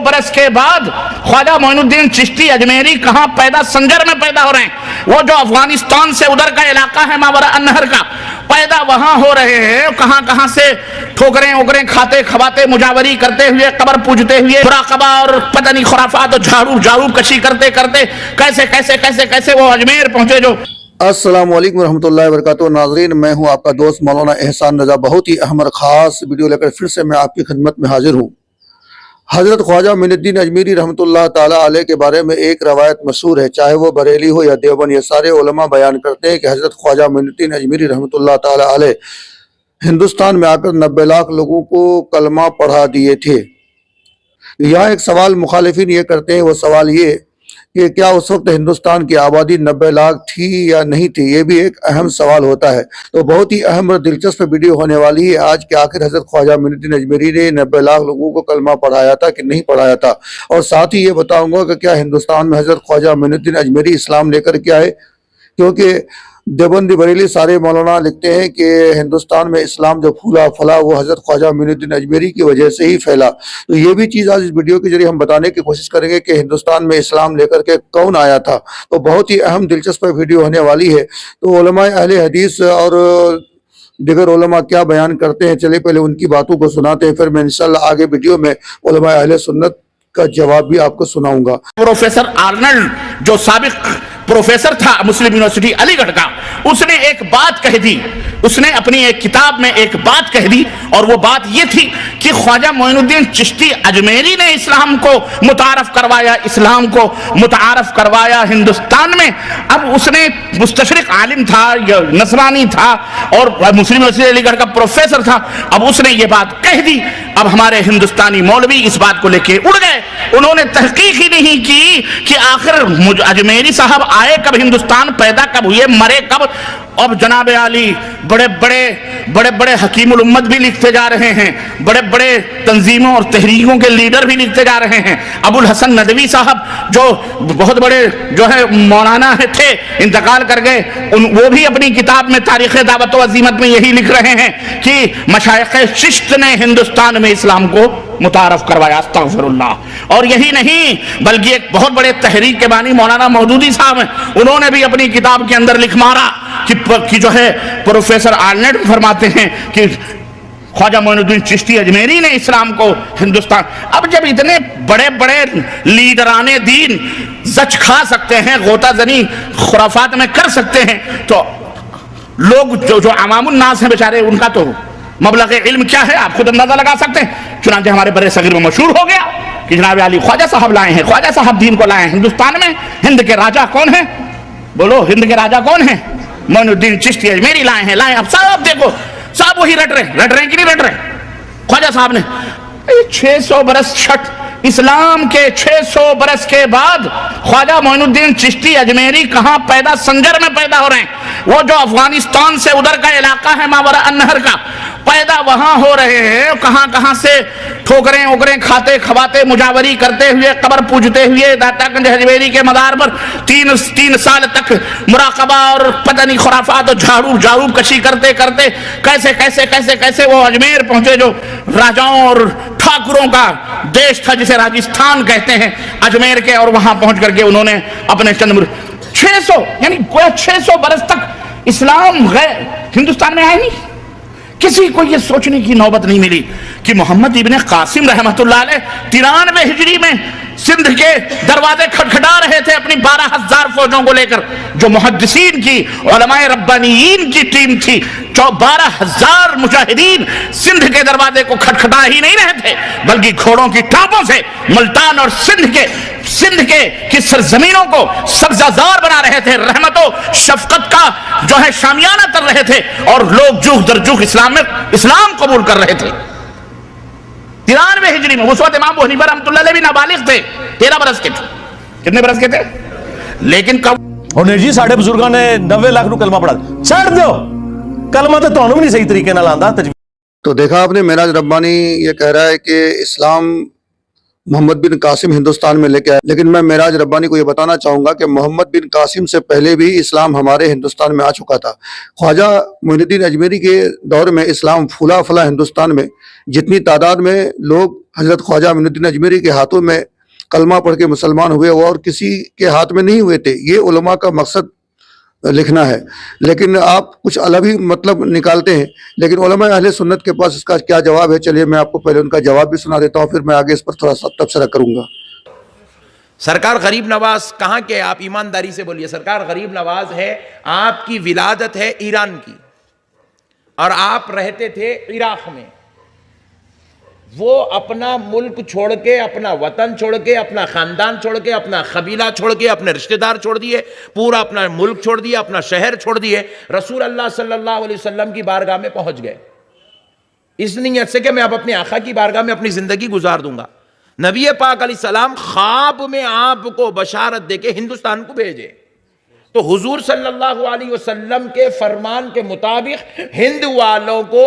برس کے بعد خواجہ معین الدین چشتی اجمیری کہاں پیدا، سنجر میں پیدا ہو رہے ہیں۔ وہ جو افغانستان سے ادھر کا علاقہ ہے ماورا النہر کا، پیدا وہاں ہو رہے ہیں۔ کہاں کہاں سے ٹھوکریں اوکریں کھاتے کھواتے، مجاوری کرتے ہوئے، قبر پوجتے ہوئے، مراقبہ اور پتہ نہیں خرافات اور جھاڑو کشی کرتے کرتے کیسے کیسے کیسے کیسے وہ اجمیر پہنچے۔ جو السلام علیکم ورحمۃ اللہ وبرکاتہ۔ ناظرین، میں ہوں آپ کا دوست مولانا احسان رضا۔ بہت ہی اہم اور خاص ویڈیو لے کر پھر سے میں آپ کی خدمت میں حاضر ہوں۔ حضرت خواجہ معین الدین اجمیری رحمۃ اللہ تعالیٰ علیہ کے بارے میں ایک روایت مشہور ہے، چاہے وہ بریلی ہو یا دیوبند، یہ سارے علماء بیان کرتے ہیں کہ حضرت خواجہ معین الدین اجمیری رحمۃ اللہ تعالیٰ علیہ ہندوستان میں آ کر 90 لاکھ لوگوں کو کلمہ پڑھا دیے تھے۔ یہاں ایک سوال مخالفین یہ کرتے ہیں، وہ سوال یہ کہ کیا اس وقت ہندوستان کی آبادی 90 لاکھ تھی یا نہیں تھی؟ یہ بھی ایک اہم سوال ہوتا ہے۔ تو بہت ہی اہم اور دلچسپ ویڈیو ہونے والی ہے آج کہ آخر حضرت خواجہ معین الدین اجمیری نے 90 لاکھ لوگوں کو کلمہ پڑھایا تھا کہ نہیں پڑھایا تھا، اور ساتھ ہی یہ بتاؤں گا کہ کیا ہندوستان میں حضرت خواجہ معین الدین اجمیری اسلام لے کر کے آئے، کیونکہ دیوبندی بریلی سارے مولانا لکھتے ہیں کہ ہندوستان میں اسلام جو پھولا پھلا وہ حضرت خواجہ معین الدین اجمیری کی وجہ سے ہی پھیلا۔ تو یہ بھی چیز آج اس ویڈیو کے ذریعے ہم بتانے کی کوشش کریں گے کہ ہندوستان میں اسلام لے کر کے کون آیا تھا۔ تو بہت ہی اہم دلچسپ ویڈیو ہونے والی ہے۔ تو علماء اہل حدیث اور دیگر علماء کیا بیان کرتے ہیں، چلے پہلے ان کی باتوں کو سناتے ہیں، پھر میں انشاءاللہ آگے ویڈیو میں علماء اہل سنت کا جواب بھی آپ کو سناؤں گا۔ پروفیسر آرنلڈ جو سابق پروفیسر تھا مسلم یونیورسٹی علی گڑھ کا، اس نے ایک بات کہہ دی، اس نے اپنی ایک کتاب میں ایک بات کہہ دی، اور وہ بات یہ تھی کہ خواجہ معین الدین چشتی اجمیری نے اسلام کو متعارف کروایا، اسلام کو متعارف کروایا ہندوستان میں۔ اب اس نے مستشرق عالم تھا یا نصرانی تھا اور مسلم یونیورسٹی علی گڑھ کا پروفیسر تھا، اب اس نے یہ بات کہہ دی۔ اب ہمارے ہندوستانی مولوی اس بات کو لے کے اڑ گئے، انہوں نے تحقیق ہی نہیں کی کہ آخر اجمیری صاحب آئے کب، ہندوستان پیدا کب ہوئے، مرے کب۔ اب جناب عالی بڑے بڑے حکیم الامت بھی لکھتے جا رہے ہیں، بڑے بڑے تنظیموں اور تحریکوں کے لیڈر بھی لکھتے جا رہے ہیں۔ ابو الحسن ندوی صاحب جو بہت بڑے جو ہے مولانا تھے، انتقال کر گئے، وہ بھی اپنی کتاب میں تاریخ دعوت و عزیمت میں یہی لکھ رہے ہیں کہ مشائخ چشت نے ہندوستان میں اسلام کو متعارف کروایا، استغفر اللہ۔ اور یہی نہیں بلکہ ایک بہت بڑے تحریک کے بانی مولانا مودودی صاحب ہیں، انہوں نے بھی اپنی کتاب کے اندر لکھ مارا کہ جو ہے پروفیسر آرنلڈ فرماتے ہیں کہ خواجہ معین الدین چشتی اجمیری نے اسلام کو ہندوستان۔ اب جب اتنے بڑے بڑے لیڈران دین زچ کھا سکتے ہیں، غوطہ زنی خرافات میں کر سکتے ہیں، تو لوگ جو عوام الناس ہیں بیچارے، ان کا تو مبلغ علم کیا ہے آپ خود اندازہ لگا سکتے ہیں۔ چنانچہ ہمارے برے صغیر میں مشہور ہو گیا کہ جناب علی خواجہ صاحب لائے ہیں، خواجہ صاحب دین کو لائے ہیں ہندوستان میں۔ ہند کے راجہ کون ہیں؟ بولو، ہند کے راجہ کون ہیں؟ معین الدین چشتی اجمیری لائے ہیں۔ اب صاحب دیکھو، صاحب وہی رٹ رہے ہیں کہ نہیں رٹ رہے؟ خواجہ صاحب نے 600 برس چھٹ اسلام کے 600 برس کے بعد خواجہ معین الدین چشتی اجمیری کہاں پیدا، سنجر میں پیدا ہو رہے ہیں۔ وہ جو افغانستان سے ادھر کا علاقہ ہے ماورا النہر کا، پیدا وہاں ہو رہے ہیں۔ کہاں کہاں سے ٹھوکریں اوکریں کھاتے کھواتے، مجاوری کرتے ہوئے، قبر پوجتے ہوئے، داتا گنج اجمیری کے مدار پر تین سال تک مراقبہ اور پتہ نہیں خرافات اور جھاڑو کشی کرتے کرتے کیسے کیسے کیسے کیسے وہ اجمیر پہنچے، جو راجاؤں اور ٹھاکروں کا دیش تھا جسے راجستھان کہتے ہیں، اجمیر کے۔ اور وہاں پہنچ کر کے انہوں نے اپنے 600 یعنی 600 برس تک اسلام غیر ہندوستان میں آئے نہیں۔ کسی کو یہ سوچنے کی نوبت نہیں ملی کہ محمد ابن قاسم رحمت اللہ علیہ 93 ہجری میں سندھ کے دروازے کھٹکھٹا رہے تھے اپنی 12,000 فوجوں کو لے کر، جو محدثین کی علماء ربانیین کی ٹیم تھی۔ 12,000 مجاہدین سندھ کے دروازے کو کھٹکھٹا ہی نہیں رہے تھے، بلکہ گھوڑوں کی ٹانپوں سے ملتان اور سندھ کے سرزمینوں کو سبزہ زار بنا رہے تھے، رحمت و شفقت کا جو ہے شامیانہ کر رہے تھے، اور لوگ جوخ در جوخ اسلام قبول کر رہے تھے۔ 93 ہجری میں اس وقت امام ابو حنیفہ رحمۃ اللہ علیہ بھی نابالغ تھے، 13 برس کے تھے۔ کتنے برس کے تھے؟ لیکن کب اور جی ساڑھے بزرگاں نے 90 لاکھ نو کلمہ پڑھا چھڑ دیو، کلمہ تو تانوں بھی نہیں صحیح طریقے نال آندا۔ تو دیکھا آپ نے، معراج ربانی یہ کہہ رہا ہے کہ اسلام محمد بن قاسم ہندوستان میں لے کے آئے، لیکن میں معراج ربانی کو یہ بتانا چاہوں گا کہ محمد بن قاسم سے پہلے بھی اسلام ہمارے ہندوستان میں آ چکا تھا۔ خواجہ معین الدین اجمیری کے دور میں اسلام پھولا پھلا ہندوستان میں، جتنی تعداد میں لوگ حضرت خواجہ معین الدین اجمیری کے ہاتھوں میں کلمہ پڑھ کے مسلمان ہوئے، وہ اور کسی کے ہاتھ میں نہیں ہوئے تھے۔ یہ علماء کا مقصد لکھنا ہے، لیکن آپ کچھ الگ ہی مطلب نکالتے ہیں۔ لیکن علماء اہل سنت کے پاس اس کا کیا جواب ہے، چلیے میں آپ کو پہلے ان کا جواب بھی سنا دیتا ہوں، پھر میں آگے اس پر تھوڑا سا تبصرہ کروں گا۔ سرکار غریب نواز کہاں کے؟ آپ ایمانداری سے بولیے۔ سرکار غریب نواز ہے، آپ کی ولادت ہے ایران کی اور آپ رہتے تھے عراق میں۔ وہ اپنا ملک چھوڑ کے، اپنا وطن چھوڑ کے، اپنا خاندان چھوڑ کے، اپنا قبیلہ چھوڑ کے، اپنے رشتہ دار چھوڑ دیے، پورا اپنا ملک چھوڑ دیا، اپنا شہر چھوڑ دیے، رسول اللہ صلی اللہ علیہ وسلم کی بارگاہ میں پہنچ گئے، اس نیت سے کہ میں اب اپنے آقا کی بارگاہ میں اپنی زندگی گزار دوں گا۔ نبی پاک علیہ السلام خواب میں آپ کو بشارت دے کے ہندوستان کو بھیجے، تو حضور صلی اللہ علیہ وسلم کے فرمان کے مطابق ہند والوں کو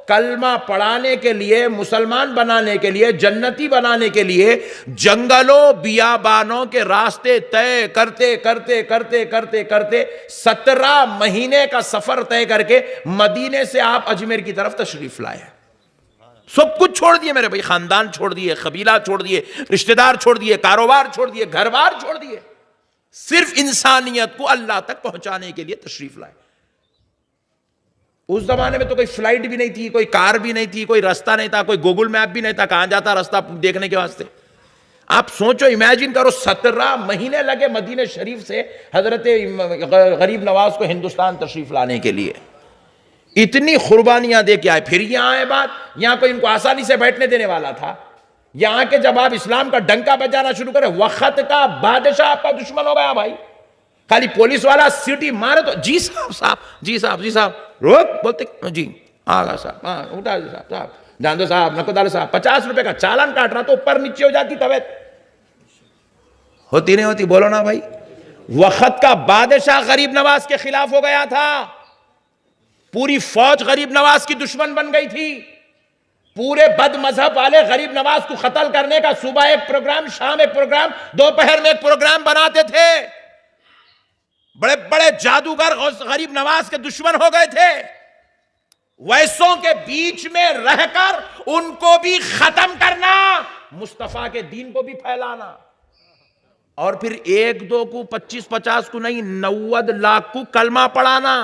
کلمہ پڑھانے کے لیے، مسلمان بنانے کے لیے، جنتی بنانے کے لیے جنگلوں بیابانوں کے راستے طے کرتے کرتے کرتے کرتے کرتے 17 مہینے کا سفر طے کر کے مدینے سے آپ اجمیر کی طرف تشریف لائے۔ سب کچھ چھوڑ دیے میرے بھائی، خاندان چھوڑ دیے، قبیلہ چھوڑ دیے، رشتہ دار چھوڑ دیے، کاروبار چھوڑ دیے، گھر بار چھوڑ دیے، صرف انسانیت کو اللہ تک پہنچانے کے لیے تشریف لائے۔ اس زمانے میں تو کوئی فلائٹ بھی نہیں تھی، کوئی کار بھی نہیں تھی، کوئی راستہ نہیں تھا، کوئی گوگل میپ بھی نہیں تھا کہاں جاتا راستہ دیکھنے کے واسطے۔ آپ سوچو، امیجن کرو، 17 مہینے لگے مدینہ شریف سے حضرت غریب نواز کو ہندوستان تشریف لانے کے لیے۔ اتنی قربانیاں دے کے آئے، پھر یہاں آئے بات، یہاں کوئی ان کو آسانی سے بیٹھنے دینے والا تھا؟ یہاں کے جب آپ اسلام کا ڈنکا بجانا شروع کرے، وقت کا بادشاہ آپ کا دشمن ہو گیا بھائی۔ خالی پولیس والا سیٹی مارے تو جی صاحب صاحب جی صاحب جی صاحب روک بولتے جی آگا صاحب ہاں اٹھا صاحب صاحب جاندو صاحب نقدال صاحب 50 روپے کا چالان کاٹ رہا تو اوپر نیچے ہو جاتی طبیعت ہوتی نہیں ہوتی؟ بولو نا بھائی۔ وقت کا بادشاہ غریب نواز کے خلاف ہو گیا تھا، پوری فوج غریب نواز کی دشمن بن گئی تھی، پورے بد مذہب والے غریب نواز کو قتل کرنے کا صبح ایک پروگرام، شام ایک پروگرام، دوپہر میں ایک پروگرام بناتے تھے۔ بڑے بڑے جادوگر غریب نواز کے دشمن ہو گئے تھے، ویسوں کے بیچ میں رہ کر ان کو بھی ختم کرنا، مصطفیٰ کے دین کو بھی پھیلانا، اور پھر 1-2 کو 25-50 کو نہیں 90 لاکھ کو کلمہ پڑھانا۔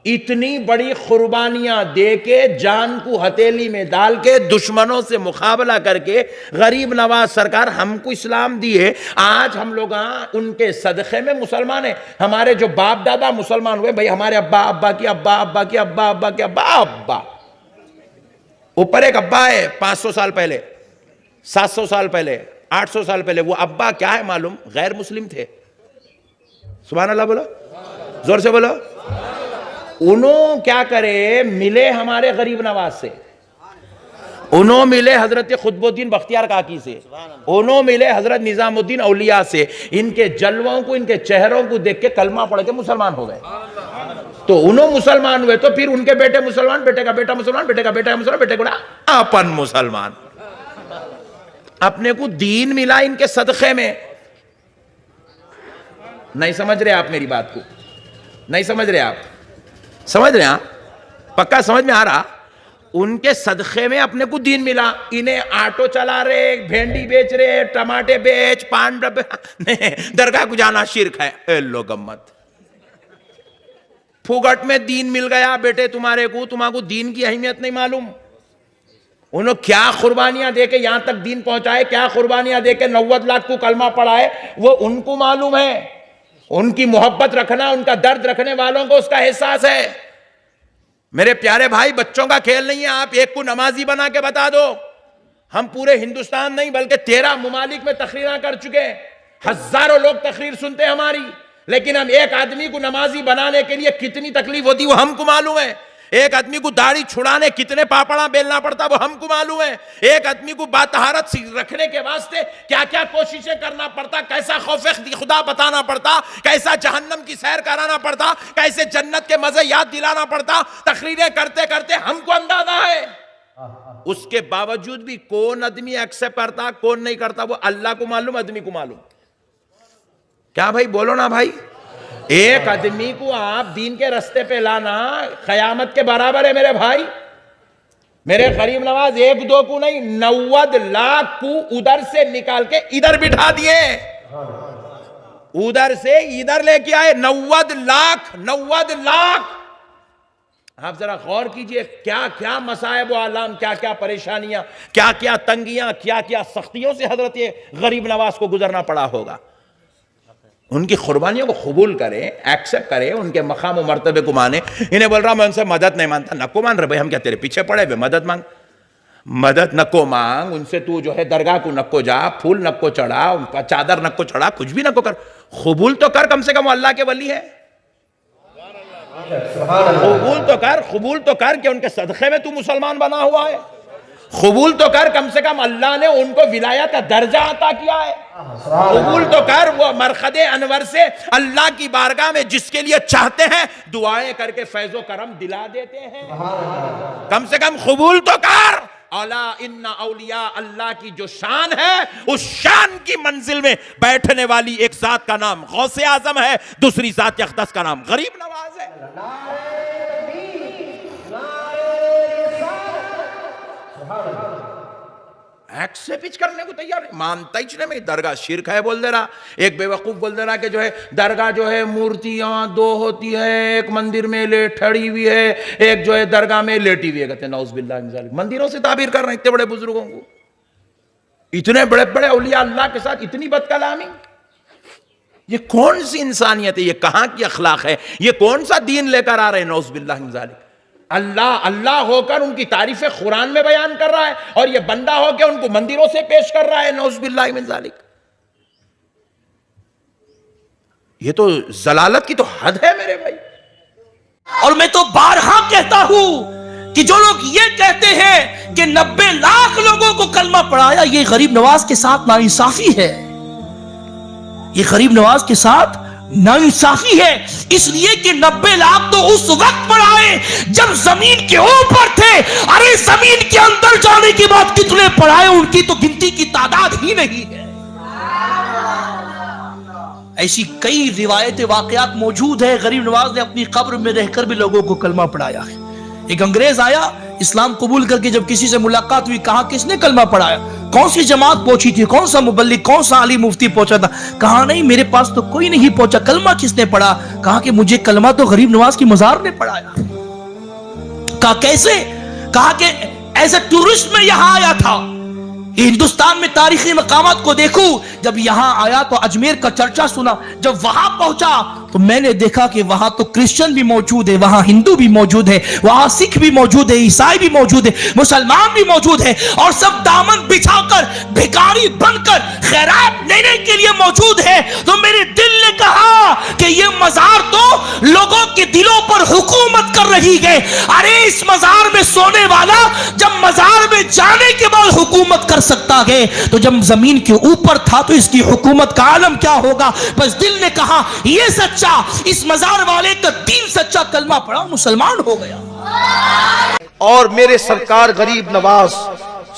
اتنی بڑی قربانیاں دے کے، جان کو ہتھیلی میں ڈال کے، دشمنوں سے مقابلہ کر کے غریب نواز سرکار ہم کو اسلام دیے۔ آج ہم لوگ ان کے صدقے میں مسلمان ہیں۔ ہمارے جو باپ دادا مسلمان ہوئے بھائی، ہمارے ابا ابا کی ابا ابا کی ابا ابا کی ابا ابا، اوپر ایک ابا ہے 500 سال پہلے، 700 سال پہلے، 800 سال پہلے، وہ ابا کیا ہے معلوم؟ غیر مسلم تھے۔ سبحان اللہ بولو، زور سے بولو۔ انہوں کیا کرے، ملے ہمارے غریب نواز سے، انہوں ملے حضرت قطب الدین بختیار کاکی سے، انہوں ملے حضرت نظام الدین اولیاء سے، ان کے جلووں کو، ان کے چہروں کو دیکھ کے کلمہ پڑھ کے مسلمان ہو گئے۔ تو انہوں مسلمان ہوئے تو پھر ان کے بیٹے مسلمان، بیٹے کا بیٹا مسلمان، بیٹے کا بیٹا مسلمان، بیٹے کو اپن مسلمان۔ اپنے کو دین ملا ان کے صدقے میں۔ نہیں سمجھ رہے آپ میری بات کو؟ نہیں سمجھ رہے آپ؟ سمجھ رہے ہیں؟ پکا سمجھ میں آ رہا؟ ان کے صدقے میں اپنے کو دین ملا۔ انہیں آٹو چلا رہے، بھینڈی بیچ رہے، ٹماٹے بیچ، پان ڈبے، نہیں، درگاہ کو جانا شرک ہے۔ اے لوگ گمت، پھوگٹ میں دین مل گیا بیٹے تمہارے کو، تمہارے کو دین کی اہمیت نہیں معلوم۔ انہوں کیا قربانیاں دے کے یہاں تک دین پہنچائے، کیا قربانیاں دے کے 90 لاکھ کو کلمہ پڑھائے، وہ ان کو معلوم ہے۔ ان کی محبت رکھنا، ان کا درد رکھنے والوں کو اس کا احساس ہے۔ میرے پیارے بھائی، بچوں کا کھیل نہیں ہے۔ آپ ایک کو نمازی بنا کے بتا دو، ہم پورے ہندوستان نہیں بلکہ 13 ممالک میں تقریریں کر چکے ہیں، ہزاروں لوگ تقریر سنتے ہیں ہماری، لیکن ہم ایک آدمی کو نمازی بنانے کے لیے کتنی تکلیف ہوتی وہ ہم کو معلوم ہے۔ ایک آدمی کو داڑھی چھڑانے کتنے پاپڑا بیلنا پڑتا وہ ہم کو معلوم ہے۔ ایک آدمی کو باطہارت رکھنے کے واسطے کیا کیا کوششیں کرنا پڑتا، کیسا خوف خدا بتانا پڑتا، کیسا جہنم کی سیر کرانا پڑتا، کیسے جنت کے مزے یاد دلانا پڑتا۔ تقریریں کرتے کرتے ہم کو اندازہ ہے اس کے باوجود بھی کون آدمی ایکسپٹ کرتا کون نہیں کرتا وہ اللہ کو معلوم, آدمی کو معلوم. کیا بھائی بولو نا بھائی, ایک آدمی کو آپ دین کے رستے پہ لانا قیامت کے برابر ہے میرے بھائی. میرے غریب نواز ایک دو کو نہیں 90 لاکھ کو ادھر سے نکال کے ادھر بٹھا دیے, ادھر سے ادھر لے کے آئے. 90 لاکھ. آپ ذرا غور کیجئے کیا کیا مصائب و آلام, کیا کیا پریشانیاں, کیا کیا تنگیاں, کیا کیا سختیوں سے حضرت غریب نواز کو گزرنا پڑا ہوگا. ان کی قربانیوں کو قبول کرے, ایکسپٹ کرے, ان کے مقام و مرتبے کو مانے. انہیں بول رہا میں ان سے مدد نہیں مانتا, نکو مان رہے بھائی, ہم کیا تیرے پیچھے پڑے ہوئے, مدد مانگ, مدد نکو مانگ. ان سے تو جو ہے درگاہ کو نکو جا, پھول نکو چڑھا, ان کا چادر نکو چڑھا, کچھ بھی نکو کر, قبول تو کر, کم سے کم وہ اللہ کے ولی ہے. قبول تو کر کہ ان کے صدقے میں تو مسلمان بنا ہوا ہے. قبول تو کر کم سے کم اللہ نے ان کو ولایت کا درجہ عطا کیا ہے. قبول تو کر وہ مرقد انور سے اللہ کی بارگاہ میں جس کے لیے چاہتے ہیں دعائیں کر کے فیض و کرم دلا دیتے ہیں. کم سے کم قبول تو کر. الا ان اولیاء اللہ کی جو شان ہے اس شان کی منزل میں بیٹھنے والی ایک ذات کا نام غوث اعظم ہے, دوسری ذات اقدس کا نام غریب نواز ہے. ایکسپٹ کرنے کو تیار ہے, مانتا ہی نہیں. میں درگاہ شرک ہے بول دے رہا, ایک بے وقوف بول دے رہا کہ جو ہے درگاہ جو ہے مورتیاں دو ہوتی ہے, ایک مندر میں ٹھڑی ہوئی ہے, ایک جو ہے درگاہ میں لیٹی ہوئی ہے. کہتے ہیں نعوذ باللہ من ذالک. مندروں سے تعبیر کر رہے ہیں اتنے بڑے بزرگوں کو, اتنے بڑے بڑے اولیاء اللہ کے ساتھ اتنی بد کلامی. یہ کون سی انسانیت ہے, یہ کہاں کی اخلاق ہے, یہ کون سا دین لے کر آ رہے ہیں. نعوذ باللہ من ذالک. اللہ ہو کر ان کی تعریفیں قرآن میں بیان کر رہا ہے اور یہ بندہ ہو کے ان کو مندروں سے پیش کر رہا ہے. نعوذ باللہ من ذالک. یہ تو ضلالت کی تو حد ہے میرے بھائی. اور میں تو بارہا کہتا ہوں کہ جو لوگ یہ کہتے ہیں کہ 90 لاکھ لوگوں کو کلمہ پڑھایا, یہ غریب نواز کے ساتھ ناانصافی ہے. یہ غریب نواز کے ساتھ ناانصافی ہے, اس لیے کہ 90 لاکھ تو اس وقت پڑھائے جب زمین کے اوپر تھے. ارے زمین کے اندر جانے کے بعد کتنے پڑھائے, ان کی تو گنتی کی تعداد ہی نہیں ہے. ایسی کئی روایت واقعات موجود ہے. غریب نواز نے اپنی قبر میں رہ کر بھی لوگوں کو کلمہ پڑھایا ہے. ایک انگریز آیا اسلام قبول کر کے, جب کسی سے ملاقات ہوئی کہا کس نے کلمہ پڑھایا, کون سی جماعت پہنچی تھی, کون سا مبلغ, کون سا عالم مفتی پہنچا تھا. کہا نہیں میرے پاس تو کوئی نہیں پہنچا. کلمہ کس نے پڑھا؟ کہا کہ مجھے کلمہ تو غریب نواز کی مزار نے پڑھایا. کہا کیسے؟ کہا کہ ایسے ٹورسٹ میں یہاں آیا تھا. ہندوستان میں تاریخی مقامات کو دیکھوں, جب یہاں آیا تو اجمیر کا چرچا سنا. جب وہاں پہنچا تو میں نے دیکھا کہ وہاں تو کرسچن بھی موجود ہے, وہاں ہندو بھی موجود ہے, وہاں سکھ بھی موجود ہے, عیسائی بھی موجود ہے, مسلمان بھی موجود ہے, اور سب دامن بچھا کر بھکاری بن کر خیرات لینے کے لیے موجود ہے. تو میرے دل نے کہا کہ یہ مزار تو لوگوں کے دلوں پر حکومت کر رہی ہے. ارے اس مزار میں سونے والا جب مزار میں جانے کے بعد حکومت کر سکتا ہے تو جب زمین کے اوپر تھا تو اس کی حکومت کا عالم کیا ہوگا. بس دل نے کہا یہ سچا, اس مزار والے کا دین سچا, کلمہ پڑھا مسلمان ہو گیا. اور میرے سرکار غریب نواز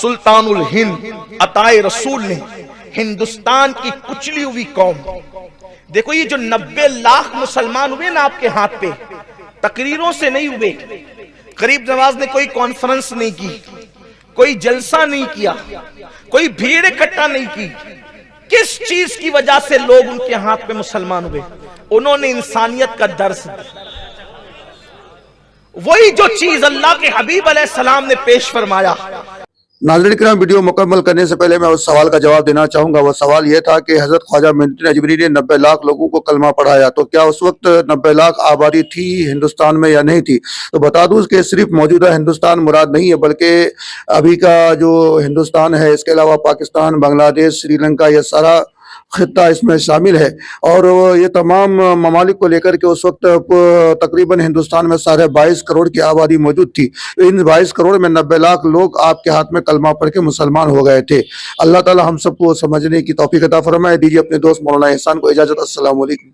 سلطان الہند عطائے رسول نے ہندوستان کی کچلی ہوئی قوم, دیکھو یہ جو 90 لاکھ مسلمان ہوئے نا آپ کے ہاتھ پہ, تقریروں سے نہیں ہوئے. غریب نواز نے کوئی کانفرنس نہیں کی, کوئی جلسہ نہیں کیا, کوئی بھیڑ اکٹھا نہیں کی. کس چیز کی وجہ سے لوگ ان کے ہاتھ پہ مسلمان ہوئے؟ انہوں نے انسانیت کا درس دیا. وہی جو چیز اللہ کے حبیب علیہ السلام نے پیش فرمایا. ناظرین کرام, ویڈیو مکمل کرنے سے پہلے میں اس سوال کا جواب دینا چاہوں گا. وہ سوال یہ تھا کہ حضرت خواجہ معین الدین اجمیری نے 90 لاکھ لوگوں کو کلمہ پڑھایا, تو کیا اس وقت 90 لاکھ آبادی تھی ہندوستان میں یا نہیں تھی؟ تو بتا دوں کہ صرف موجودہ ہندوستان مراد نہیں ہے, بلکہ ابھی کا جو ہندوستان ہے, اس کے علاوہ پاکستان, بنگلہ دیش, سری لنکا, یہ سارا خطہ اس میں شامل ہے. اور یہ تمام ممالک کو لے کر کے اس وقت تقریباً ہندوستان میں 22.5 کروڑ کی آبادی موجود تھی. ان 22 کروڑ میں 90 لاکھ لوگ آپ کے ہاتھ میں کلمہ پڑھ کے مسلمان ہو گئے تھے. اللہ تعالی ہم سب کو سمجھنے کی توفیق عطا فرمائے. دیجیے اپنے دوست مولانا احسان کو اجازت. السلام علیکم.